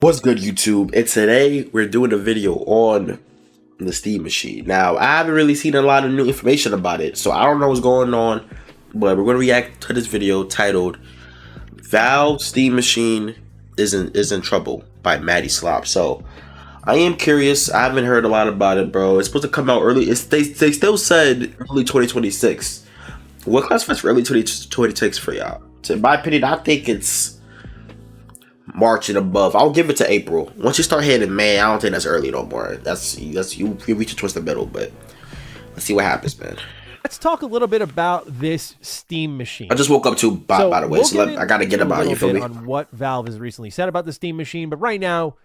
What's good, YouTube? And today we're doing a video on the Steam Machine. Now, I haven't really seen a lot of new information about it, so I don't know what's going on, but we're going to react to this video titled Valve Steam Machine is in Trouble by Maddie Slop. So, I am curious. I haven't heard a lot about it, bro. It's supposed to come out early. They still said early 2026. What classifies for early 2026 for y'all? So in my opinion, I think it's March and above. I'll give it to April. Once you start hitting May, I don't think that's early no more. That's you reach towards the middle, but let's see what happens, man. Let's talk a little bit about this Steam Machine. I just woke up too, by the way, so I gotta get about it. You feel me? On what Valve has recently said about the Steam Machine, but right now,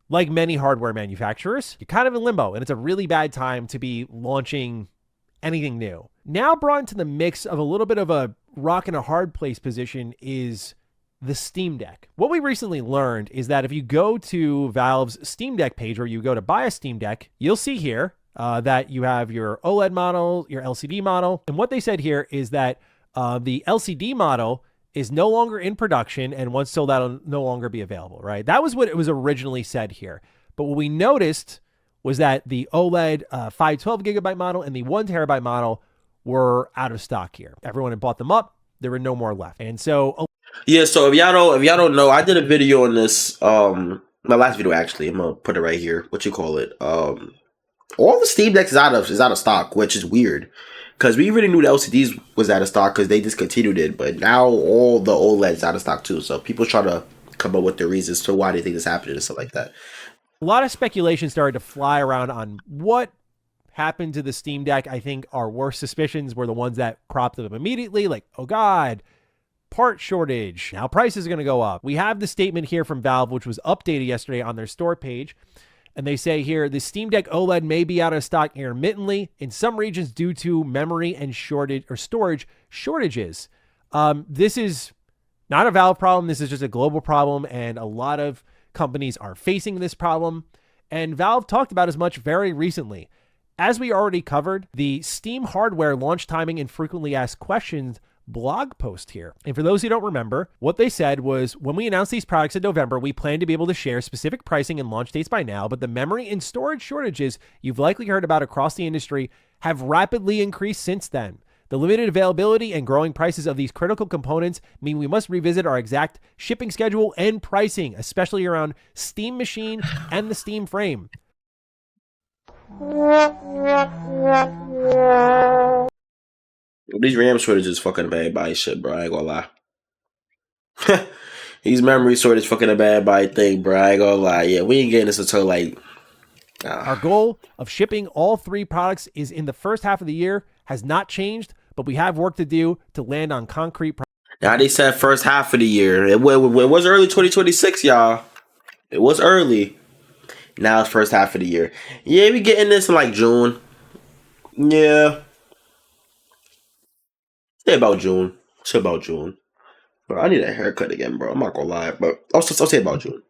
like many hardware manufacturers, you're kind of in limbo, and it's a really bad time to be launching anything new. Now brought into the mix of a little bit of a rock and a hard place position is the Steam Deck. What we recently learned is that if you go to Valve's Steam Deck page where you go to buy a Steam Deck, you'll see here that you have your OLED model, your LCD model. And what they said here is that the LCD model is no longer in production, and once sold out, will no longer be available, right? That was what it was originally said here. But what we noticed was that the OLED 512 gigabyte model and the 1 terabyte model were out of stock here. Everyone had bought them up. There were no more left. And so yeah, so if y'all don't know, I did a video on this, my last video actually. I'm gonna put it right here. What you call it? All the Steam Decks is out of stock, which is weird. Because we already knew the LCDs was out of stock because they discontinued it, but now all the OLED's out of stock too. So people try to come up with their reasons to why they think this happened and stuff like that. A lot of speculation started to fly around on what happened to the Steam Deck. I think our worst suspicions were the ones that cropped up immediately, like, oh God, part shortage. Now prices are going to go up. We have the statement here from Valve, which was updated yesterday on their store page. And they say here, the Steam Deck OLED may be out of stock intermittently in some regions due to memory and storage shortages. This is not a Valve problem. This is just a global problem. And a lot of companies are facing this problem. And Valve talked about as much very recently. As we already covered, the Steam hardware launch timing and frequently asked questions blog post here. And for those who don't remember, what they said was, when we announced these products in November, we plan to be able to share specific pricing and launch dates by now, but the memory and storage shortages you've likely heard about across the industry have rapidly increased since then. The limited availability and growing prices of these critical components mean we must revisit our exact shipping schedule and pricing, especially around Steam Machine and the Steam Frame. These RAM shortages fucking bad by shit, bro. I ain't gonna lie. These memory shortages fucking a bad by thing, bro. I ain't gonna lie. Yeah, we ain't getting this until like. Our goal of shipping all three products is in the first half of the year has not changed, but we have work to do to land on concrete. Now they said first half of the year. It was early 2026, y'all. It was early. Now it's first half of the year. Yeah, we getting this in like June. Yeah. Say about June. Bro, I need a haircut again, bro. I'm not gonna lie, but I'll say about June.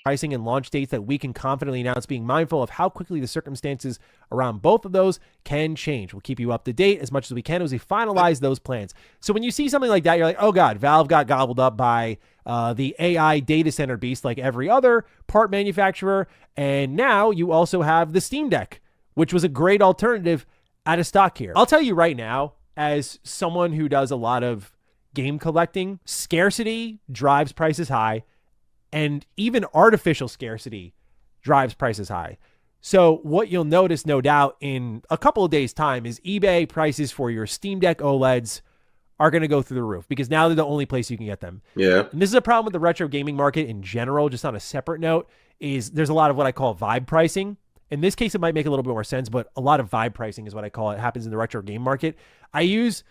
Pricing and launch dates that we can confidently announce, being mindful of how quickly the circumstances around both of those can change. We'll keep you up to date as much as we can as we finalize those plans. So when you see something like that, you're like, oh God, Valve got gobbled up by the AI data center beast like every other part manufacturer. And now you also have the Steam Deck, which was a great alternative out of stock here. I'll tell you right now, as someone who does a lot of game collecting, scarcity drives prices high, and even artificial scarcity drives prices high. So what you'll notice, no doubt, in a couple of days' time is eBay prices for your Steam Deck OLEDs are going to go through the roof because now they're the only place you can get them. Yeah. And this is a problem with the retro gaming market in general. Just on a separate note, is there's a lot of what I call vibe pricing. In this case, it might make a little bit more sense, but a lot of vibe pricing is what I call it. It happens in the retro game market. I use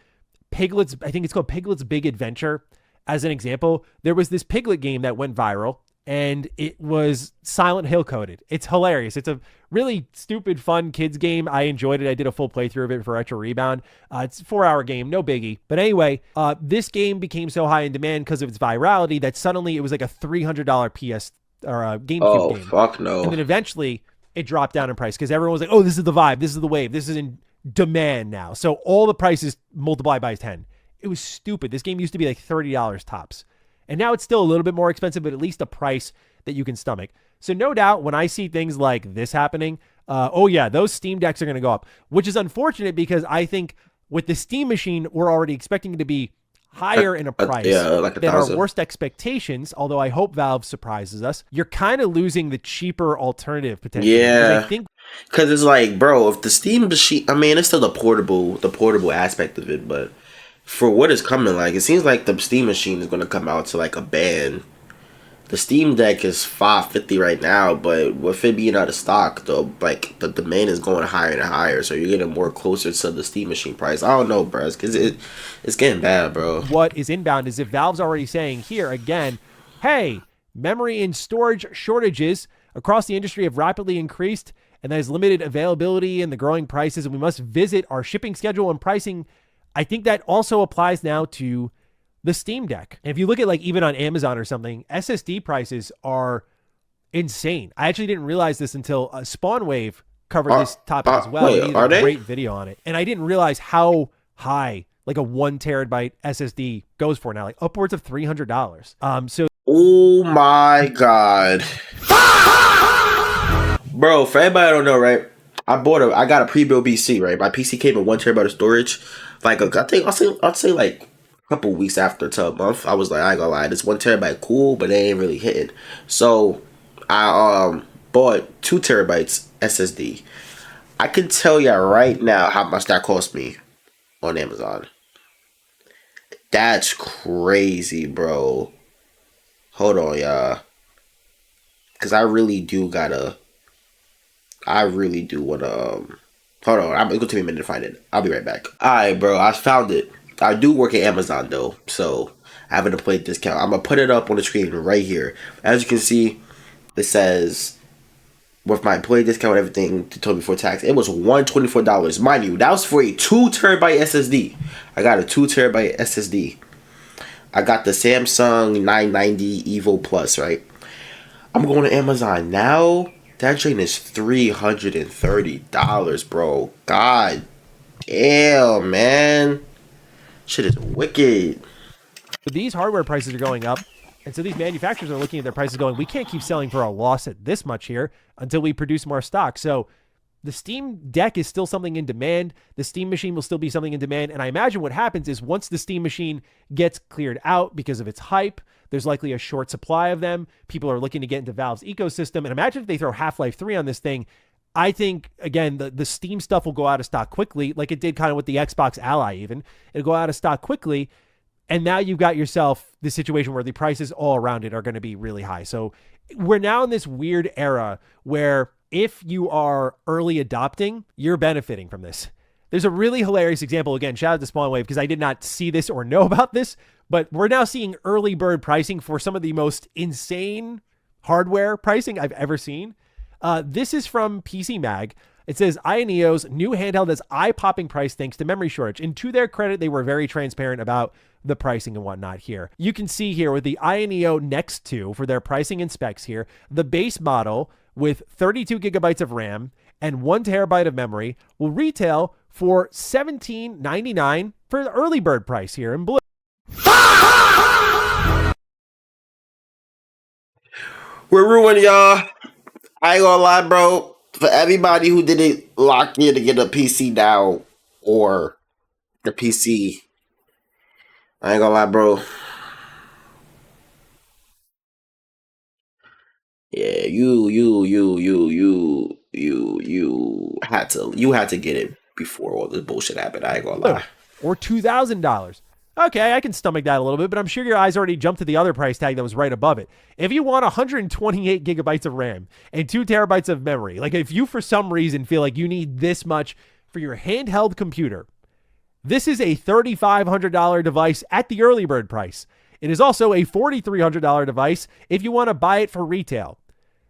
Piglet's, I think it's called Piglet's Big Adventure as an example. There was this Piglet game that went viral, and it was Silent Hill coded. It's hilarious. It's a really stupid, fun kids game. I enjoyed it. I did a full playthrough of it for Retro Rebound. It's a 4-hour game, no biggie. But anyway, this game became so high in demand because of its virality that suddenly it was like a $300 PS or a GameCube game. Oh, fuck no. And then eventually it dropped down in price because everyone was like, oh, this is the vibe. This is the wave. This is in demand now. So all the prices multiplied by 10. It was stupid. This game used to be like $30 tops. And now it's still a little bit more expensive, but at least a price that you can stomach. So no doubt when I see things like this happening, oh yeah, those Steam Decks are going to go up, which is unfortunate because I think with the Steam Machine, we're already expecting it to be higher in a price like than our worst expectations. Although I hope Valve surprises us. You're kind of losing the cheaper alternative potentially. Yeah. I think because it's like, bro, if the Steam Machine, I mean, it's still the portable aspect of it, but for what is coming, like, it seems like the Steam Machine is going to come out to like a band. The Steam Deck is $550 right now, but with it being out of stock, the demand is going higher and higher, so you're getting more closer to the Steam Machine price. I don't know, bro, because it's getting bad, bro. What is inbound is if Valve's already saying here again, hey, memory and storage shortages across the industry have rapidly increased, and there's limited availability and the growing prices, and we must visit our shipping schedule and pricing. I think that also applies now to the Steam Deck. And if you look at like even on Amazon or something, SSD prices are insane. I actually didn't realize this until Spawnwave covered this topic as well. Wait, he did a great video on it. And I didn't realize how high like a 1 terabyte SSD goes for now, like upwards of $300. So oh my God. Bro, for everybody that don't know, right? I got a pre-built PC, right? My PC came with 1 terabyte of storage. Like, I think I'll say like a couple weeks after to a month. I was like, I ain't gonna lie, this 1 terabyte cool, but they ain't really hitting. So I bought 2 terabytes SSD. I can tell you right now how much that cost me on Amazon. That's crazy, bro. Hold on, y'all. Cause I really do want to, hold on, it's gonna take me a minute to find it. I'll be right back. Alright, bro, I found it. I do work at Amazon though, so I have an employee discount. I'm gonna put it up on the screen right here. As you can see, it says with my employee discount and everything to total before tax, it was $124. Mind you, that was for a 2 terabyte SSD. I got a 2 terabyte SSD. I got the Samsung 990 Evo Plus, right? I'm going to Amazon now. That drain is $330, bro. God damn, man. Shit is wicked. These hardware prices are going up. And so these manufacturers are looking at their prices going, we can't keep selling for a loss at this much here until we produce more stock. So the Steam Deck is still something in demand. The Steam Machine will still be something in demand. And I imagine what happens is once the Steam Machine gets cleared out because of its hype, there's likely a short supply of them. People are looking to get into Valve's ecosystem. And imagine if they throw Half-Life 3 on this thing. I think, again, the Steam stuff will go out of stock quickly, like it did kind of with the Xbox Ally even. It'll go out of stock quickly. And now you've got yourself the situation where the prices all around it are going to be really high. So we're now in this weird era where if you are early adopting, you're benefiting from this. There's a really hilarious example. Again, shout out to Spawnwave because I did not see this or know about this, but we're now seeing early bird pricing for some of the most insane hardware pricing I've ever seen. This is from PC Mag. It says Ioneo's new handheld has eye-popping price thanks to memory shortage. And to their credit, they were very transparent about the pricing and whatnot here. You can see here with the Ioneo Next 2 for their pricing and specs here, the base model with 32 gigabytes of RAM and 1 terabyte of memory will retail for $17.99 for the early bird price here in blue. We're ruined, y'all. I ain't gonna lie, bro. For everybody who didn't lock in to get a PC now or the PC, I ain't gonna lie, bro. Yeah, you had to get it before all this bullshit happened. I ain't gonna lie. Or $2,000. Okay, I can stomach that a little bit, but I'm sure your eyes already jumped to the other price tag that was right above it. If you want 128 gigabytes of RAM and 2 terabytes of memory, like if you for some reason feel like you need this much for your handheld computer, this is a $3,500 device at the early bird price. It is also a $4,300 device if you want to buy it for retail.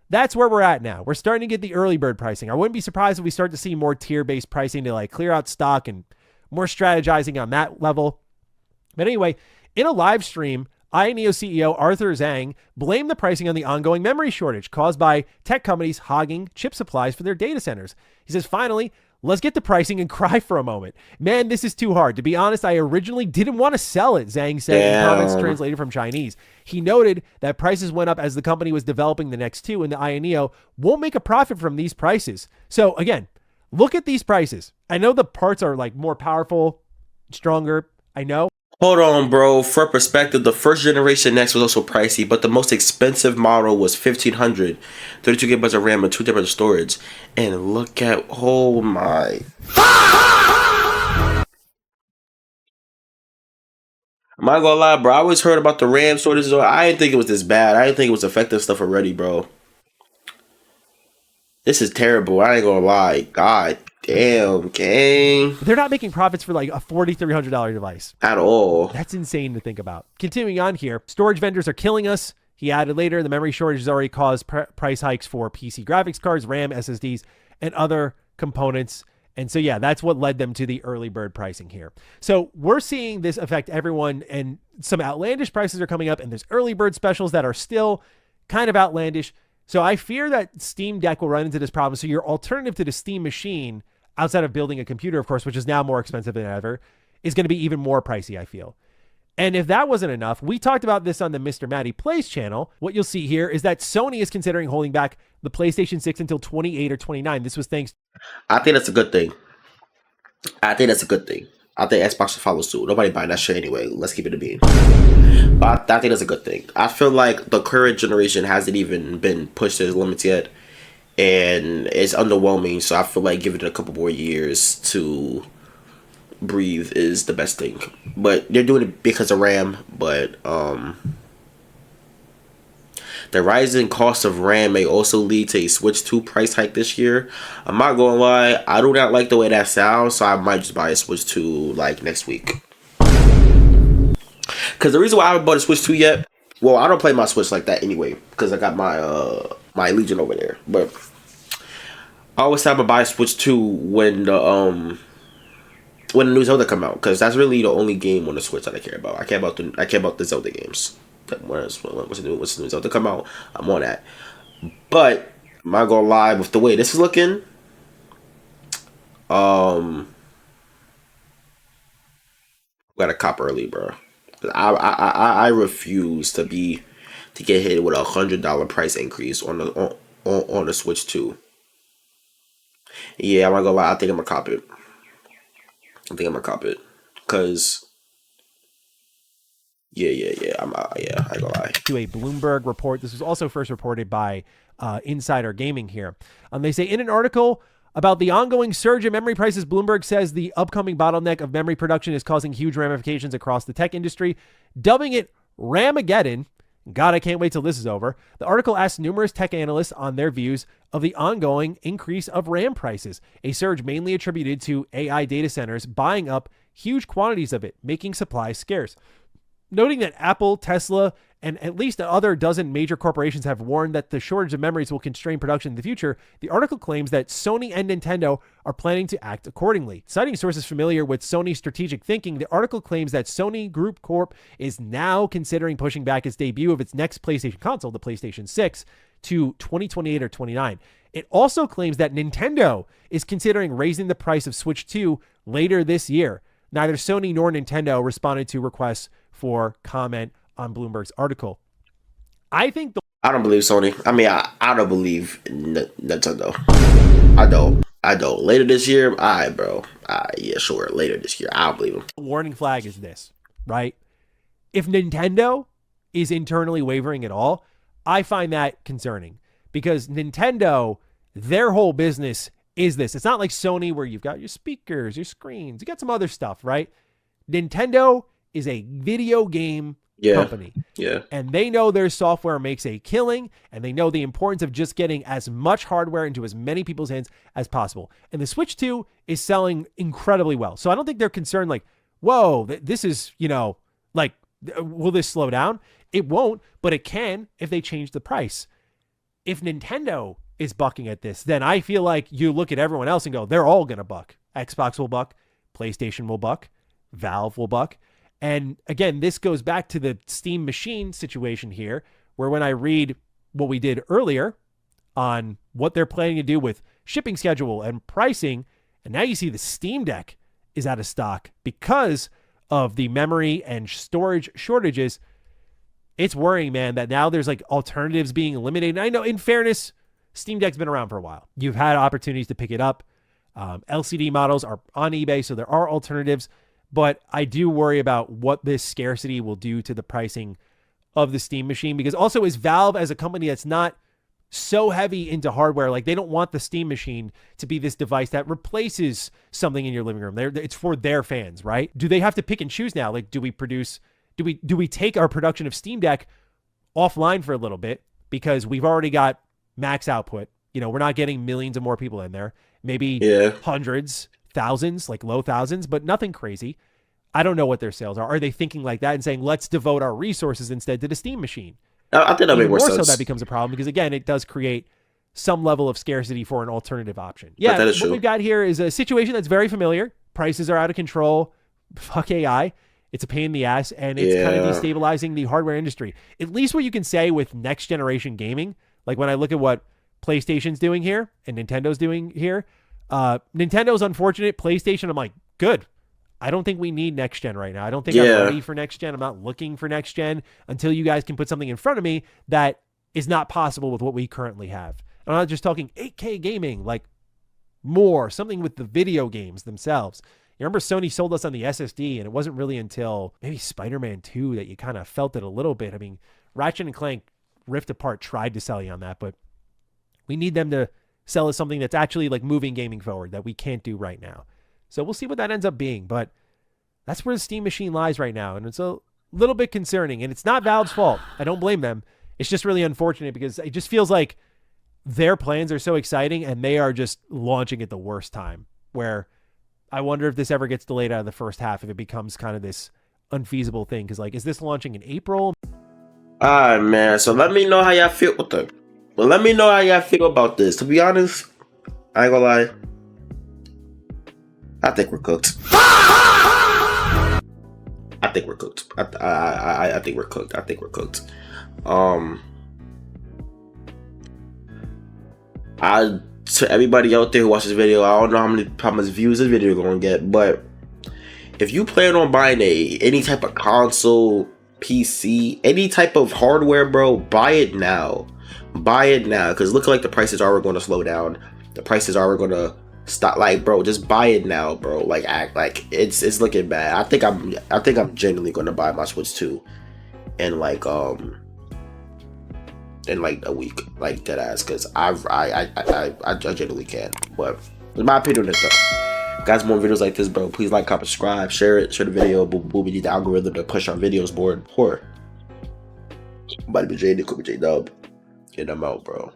That's where we're at now. We're starting to get the early bird pricing. I wouldn't be surprised if we start to see more tier-based pricing to like clear out stock and more strategizing on that level. But anyway, in a live stream, Ioneo CEO Arthur Zhang blamed the pricing on the ongoing memory shortage caused by tech companies hogging chip supplies for their data centers. He says, finally, Let's get to pricing and cry for a moment. Man, this is too hard. To be honest, I originally didn't want to sell it, Zhang said in comments translated from Chinese. He noted that prices went up as the company was developing the next two, and the Aya Neo won't make a profit from these prices. So again, look at these prices. I know the parts are like more powerful, stronger. I know. Hold on, bro. For perspective, the first generation Next was also pricey, but the most expensive model was 1500, 32 gigabytes of RAM and 2 different storage. And look at, oh my. I'm not gonna lie, bro. I always heard about the RAM shortages. I didn't think it was this bad. I didn't think it was affecting stuff already, bro. This is terrible. I ain't gonna lie. God damn, gang. They're not making profits for like a $4,300 device. At all. That's insane to think about. Continuing on here, storage vendors are killing us. He added later, the memory shortage has already caused price hikes for PC graphics cards, RAM, SSDs, and other components. And so, yeah, that's what led them to the early bird pricing here. So we're seeing this affect everyone, and some outlandish prices are coming up, and there's early bird specials that are still kind of outlandish. So I fear that Steam Deck will run into this problem. So your alternative to the Steam machine, outside of building a computer, of course, which is now more expensive than ever, is going to be even more pricey, I feel. And if that wasn't enough, we talked about this on the Mr. Matty Plays channel. What you'll see here is that Sony is considering holding back the PlayStation 6 until 28 or 29. This was thanks. I think that's a good thing. I think Xbox will follow suit. Nobody buying that shit anyway. Let's keep it a bean. But I think that's a good thing. I feel like the current generation hasn't even been pushed to its limits yet. And it's underwhelming. So I feel like giving it a couple more years to breathe is the best thing. But they're doing it because of RAM. But the rising cost of RAM may also lead to a Switch 2 price hike this year. I'm not gonna lie, I do not like the way that sounds, so I might just buy a Switch 2 like next week. Cause the reason why I haven't bought a Switch 2 yet, well, I don't play my Switch like that anyway, because I got my my Legion over there. But I always have to buy a Switch 2 when the new Zelda come out, because that's really the only game on the Switch that I care about. I care about the Zelda games. What's the new Zelda come out? I'm on that. But I'm not gonna lie, with the way this is looking, gotta cop early, bro. I refuse to get hit with $100 price increase on the Switch 2. Yeah, I'm not gonna lie. I think I'm gonna cop it. Cause yeah. I ain't gonna lie. To a Bloomberg report. This was also first reported by Insider Gaming here. They say in an article about the ongoing surge in memory prices, Bloomberg says the upcoming bottleneck of memory production is causing huge ramifications across the tech industry, dubbing it Ramageddon. God, I can't wait till this is over. The article asked numerous tech analysts on their views of the ongoing increase of RAM prices, a surge mainly attributed to AI data centers buying up huge quantities of it, making supply scarce. Noting that Apple, Tesla, and at least other dozen major corporations have warned that the shortage of memories will constrain production in the future, the article claims that Sony and Nintendo are planning to act accordingly. Citing sources familiar with Sony's strategic thinking, the article claims that Sony Group Corp is now considering pushing back its debut of its next PlayStation console, the PlayStation 6, to 2028 or 29. It also claims that Nintendo is considering raising the price of Switch 2 later this year. Neither Sony nor Nintendo responded to requests for comment on Bloomberg's article. I don't believe Sony. I mean, I don't believe Nintendo. I don't. Later this year, alright, bro. Yeah, sure. Later this year, I don't believe them. Warning flag is this, right? If Nintendo is internally wavering at all, I find that concerning, because Nintendo, their whole business is this. It's not like Sony where you've got your speakers, your screens, you got some other stuff, right? Nintendo is a video game company. Yeah. And they know their software makes a killing, and they know the importance of just getting as much hardware into as many people's hands as possible. And the Switch 2 is selling incredibly well. So I don't think they're concerned like, whoa, this is, like, will this slow down? It won't, but it can if they change the price. If Nintendo is bucking at this, then I feel like you look at everyone else and go, they're all going to buck. Xbox will buck. PlayStation will buck. Valve will buck. And again, this goes back to the Steam machine situation here, where when I read what we did earlier on what they're planning to do with shipping schedule and pricing, And now you see the Steam Deck is out of stock because of the memory and storage shortages. It's worrying, man, that now there's like alternatives being eliminated. And I know, in fairness, Steam Deck's been around for a while. You've had opportunities to pick it up. LCD models are on eBay, so there are alternatives. But I do worry about what this scarcity will do to the pricing of the Steam machine, because also is Valve, as a company that's not so heavy into hardware, like they don't want the Steam machine to be this device that replaces something in your living room. It's for their fans, right? Do they have to pick and choose now? Like, do we take our production of Steam Deck offline for a little bit because we've already got max output? You know, we're not getting millions of more people in there, maybe hundreds, thousands, like low thousands, but nothing crazy. I don't know what their sales are. Are they thinking like that and saying, let's devote our resources instead to the Steam machine? I think that makes more sense. So that becomes a problem because, again, it does create some level of scarcity for an alternative option. Yeah, that is what true. We've got here is a situation that's very familiar. Prices are out of control. Fuck AI. It's a pain in the ass, and it's kind of destabilizing the hardware industry. At least what you can say with next generation gaming, like when I look at what PlayStation's doing here and Nintendo's doing here, Nintendo's unfortunate. PlayStation, I'm like, good. I don't think we need next gen right now. I don't think I'm ready for next gen. I'm not looking for next gen until you guys can put something in front of me that is not possible with what we currently have. I'm not just talking 8K gaming, like more, something with the video games themselves. You remember Sony sold us on the SSD, and it wasn't really until maybe Spider-Man 2 that you kind of felt it a little bit. I mean, Ratchet and Clank Rift Apart tried to sell you on that, but we need them to sell us something that's actually like moving gaming forward that we can't do right now. So we'll see what that ends up being, but that's where the Steam machine lies right now, and it's a little bit concerning, and it's not Valve's fault. I don't blame them. It's just really unfortunate because it just feels like their plans are so exciting, and they are just launching at the worst time, where I wonder if this ever gets delayed out of the first half, if it becomes kind of this unfeasible thing, because, like, is this launching in April? All right, man. So let me know how y'all feel with it. Well, let me know how y'all feel about this. To be honest, I ain't gonna lie. I think we're cooked. I think we're cooked. I think we're cooked. I think we're cooked. To everybody out there who watches this video, I don't know how much views this video is gonna get, but if you plan on buying any type of console, PC, any type of hardware, bro, buy it now. Buy it now, because look like the prices are going to slow down. The prices are going to stop. Like, bro, just buy it now, bro. Like, act like it's looking bad. I think I'm genuinely going to buy my Switch 2 in like a week, like dead ass, because I genuinely can. But in my opinion, it though. Guys, more videos like this, bro. Please like, comment, subscribe, share the video. We need the algorithm to push our videos more and more. Might be J, J Dub. Get them out, bro.